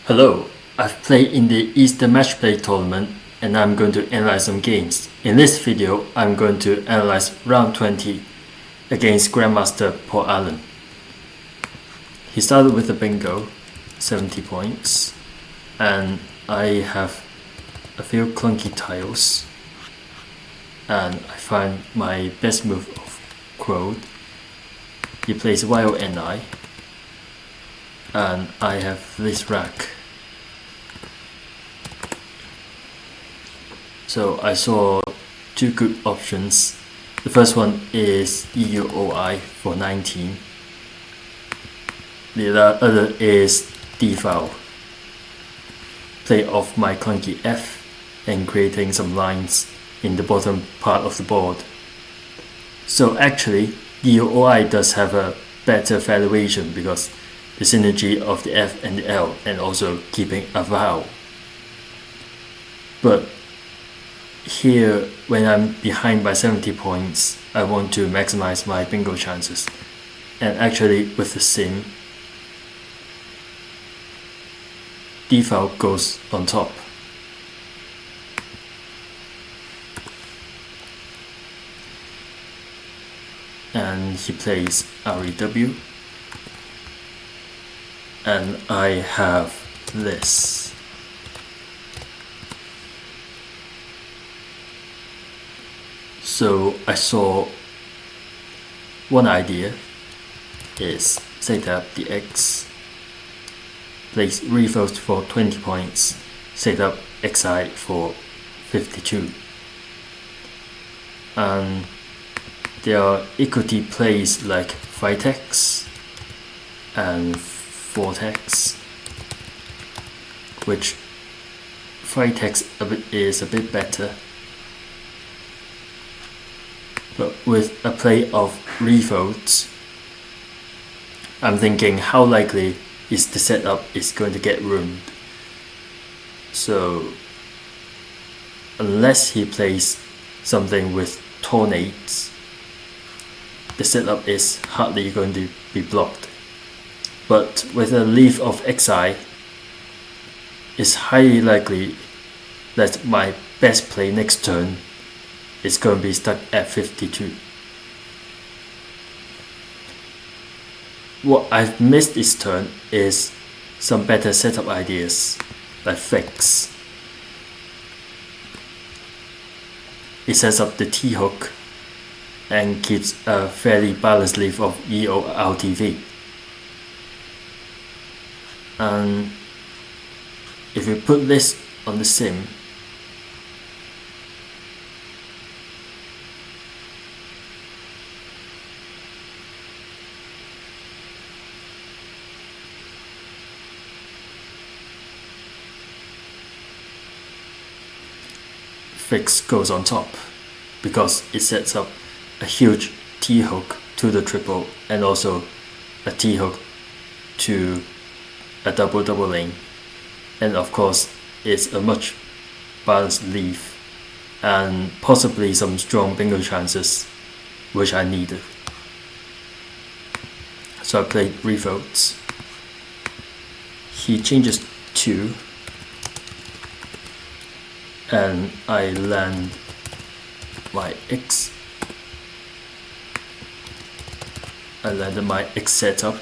Hello, I've played in the Easter Match Play tournament and I'm going to analyze some games. In this video, I'm going to analyze round 20 against Grandmaster Paul Allen. He started with a bingo, 70 points, and I have a few clunky tiles, and I find my best move of Quote. He plays Wild NI, and I have this rack. So I saw two good options. The first one is EUOI for 19. The other is D-Foul. Play off my clunky F and creating some lines in the bottom part of the board. So actually, EUOI does have a better valuation because the synergy of the F and the L and also keeping a vowel. But here, when I'm behind by 70 points, I want to maximize my bingo chances. And actually, with the sim, default goes on top. And he plays REW. And I have this. So I saw one idea is set up the X, place revote for 20 points, set up XI for 52. And there are equity plays like Vitex and Vortex, which Vitex is a bit better. But with a play of revotes, I'm thinking how likely is the setup is going to get ruined. So unless he plays something with tornates, the setup is hardly going to be blocked. But with a leaf of XI, it's highly likely that my best play next turn is going to be stuck at 52. What I've missed this turn is some better setup ideas, like Fix. It sets up the T-hook and keeps a fairly balanced leaf of EOLTV. And if we put this on the sim, Fix goes on top because it sets up a huge T-hook to the triple and also a T-hook to a double lane, and of course it's a much balanced leaf and possibly some strong bingo chances which I needed. So I played revotes. He changes 2 and I land my X. I landed my X setup.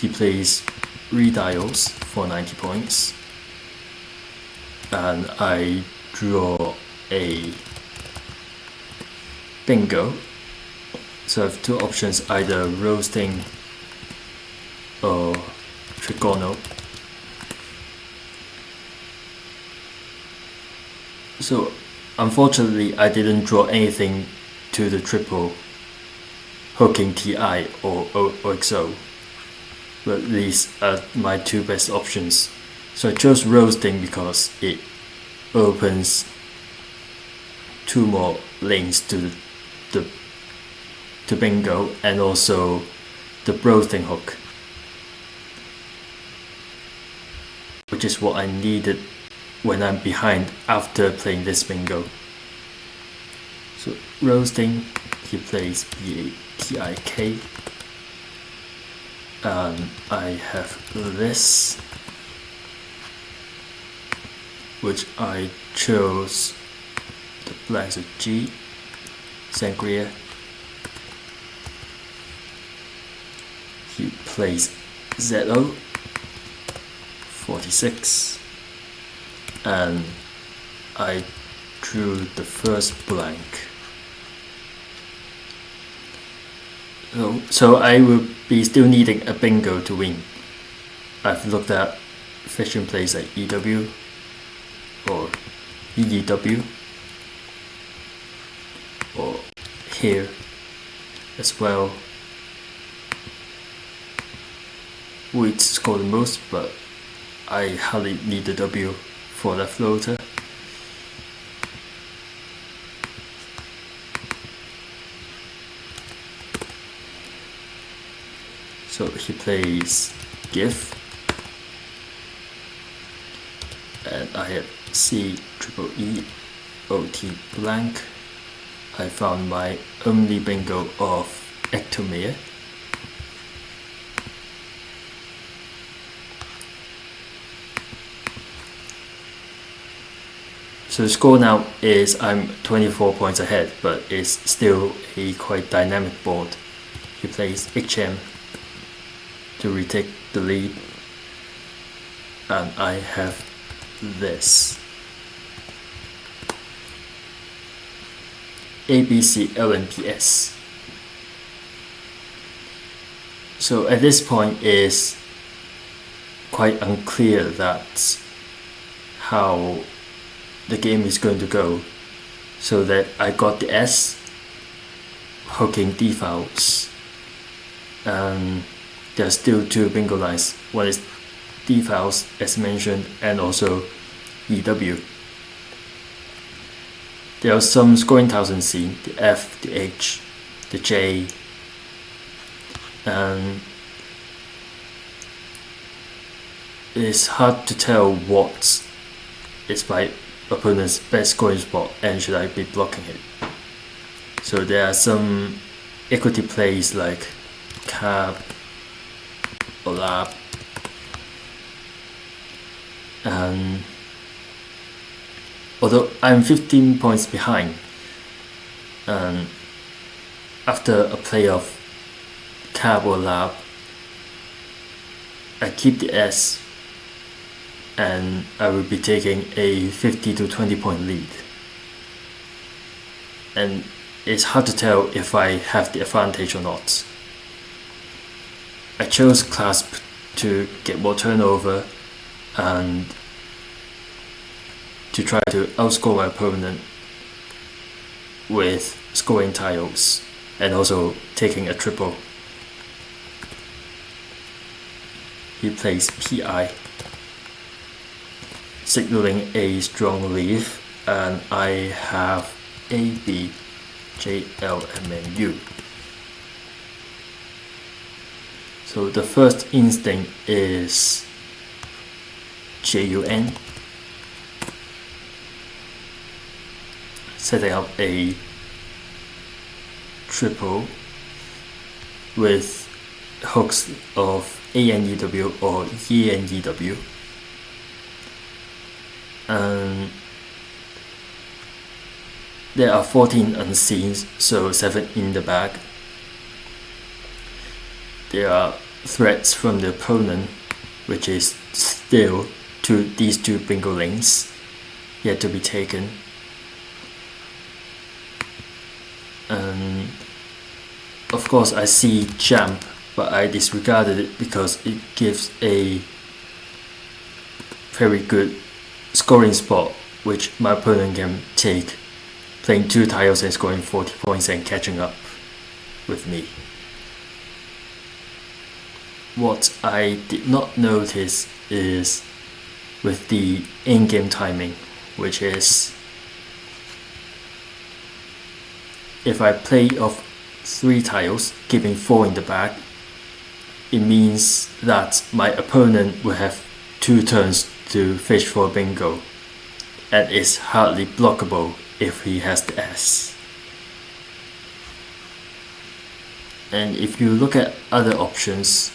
He plays redials for 90 points. And I draw a bingo. So I have two options, either roasting or trigonal. So unfortunately I didn't draw anything to the triple hooking TI or XO, but these are my two best options. So I chose roasting because it opens 2 more lanes to bingo and also the roasting hook, which is what I needed when I'm behind after playing this bingo. So roasting, he plays BATIK, and I have this, which I chose the blanks of G, Sangria. He plays ZO, 46, and I drew the first blank. So I will be still needing a bingo to win. I've looked at fishing plays like EW or EEW or here as well. We'd score the most, but I hardly need the W for that floater. So he plays GIF, and I have C triple E OT blank. I found my only bingo of Ectomere. So the score now is I'm 24 points ahead, but it's still a quite dynamic board. He plays HM to retake the lead, and I have this ABC LNPS. So at this point it's quite unclear that how the game is going to go, so that I got the S hooking defaults, and there are still two bingo lines. One is defaults as mentioned, and also EW. There are some scoring tiles in C, the F, the H, the J, and it's hard to tell what is my opponent's best scoring spot and should I be blocking it. So there are some equity plays like cab or lab, and although I'm 15 points behind, and after a play of cab or lab, I keep the S, and I will be taking a 50 to 20 point lead. And it's hard to tell if I have the advantage or not. I chose clasp to get more turnover and to try to outscore my opponent with scoring tiles and also taking a triple. He plays PI, signaling a strong leaf, and I have AB, JL, and U. So the first instinct is JUN, setting up a triple with hooks of ANEW or ENEW, and there are 14 unseens, so 7 in the bag. There are threats from the opponent, which is still these two bingo links yet to be taken. And of course I see jump, but I disregarded it because it gives a very good scoring spot which my opponent can take, playing 2 tiles and scoring 40 points and catching up with me. What I did not notice is with the in-game timing, which is if I play off 3 tiles, keeping 4 in the bag, it means that my opponent will have 2 turns to fish for a bingo, and it's hardly blockable if he has the S. And if you look at other options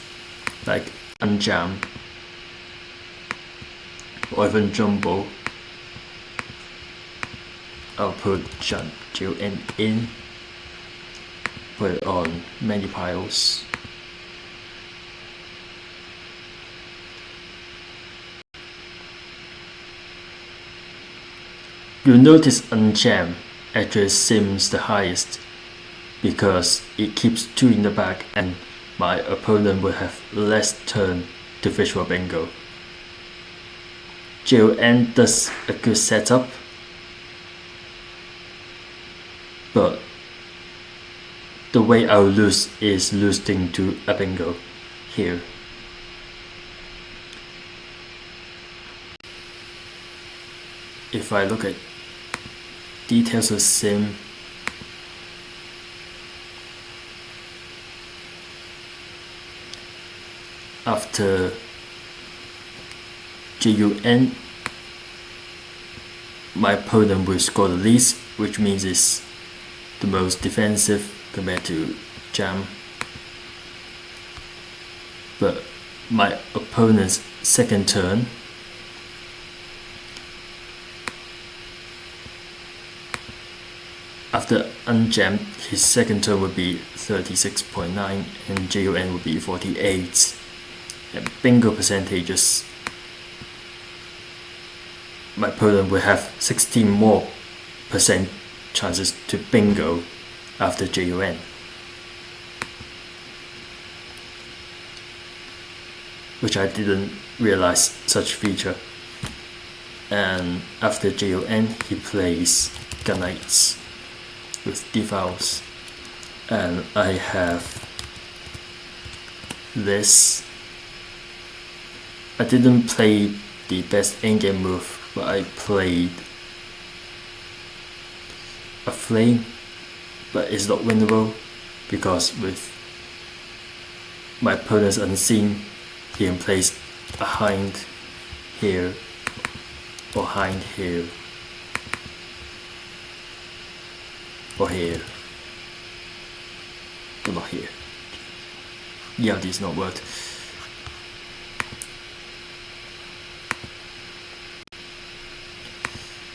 like unjam or even jumbo, I'll put JON in, put it on many piles. You'll notice unjam actually seems the highest because it keeps 2 in the back and my opponent will have less turn to fish for bingo. JON does a good setup, but the way I'll lose is losing to a bingo here. If I look at details of sim, after JON, my opponent will score the least, which means it's the most defensive compared to jam. But my opponent's second turn, after unjammed, his second turn would be 36.9 and JON would be 48. And bingo percentages, my opponent will have 16 more percent chances to bingo after JON. Which I didn't realize such feature. And after JON, he plays Ganites with defiles, and I have this. I didn't play the best endgame move, but I played a flame, but it's not winnable because with my opponent's unseen, he can place a hind here or hind here or here, but not here. Yeah, this is not worth.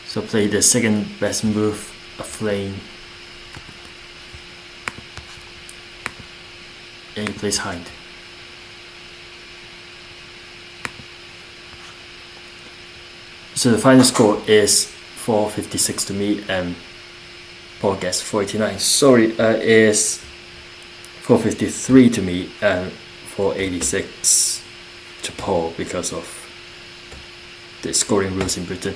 So play the second best move, a flame, and he plays hind. So the final score is 456 to me and Paul gets 489. Sorry, is 453 to me and 486 to Paul because of the scoring rules in Britain.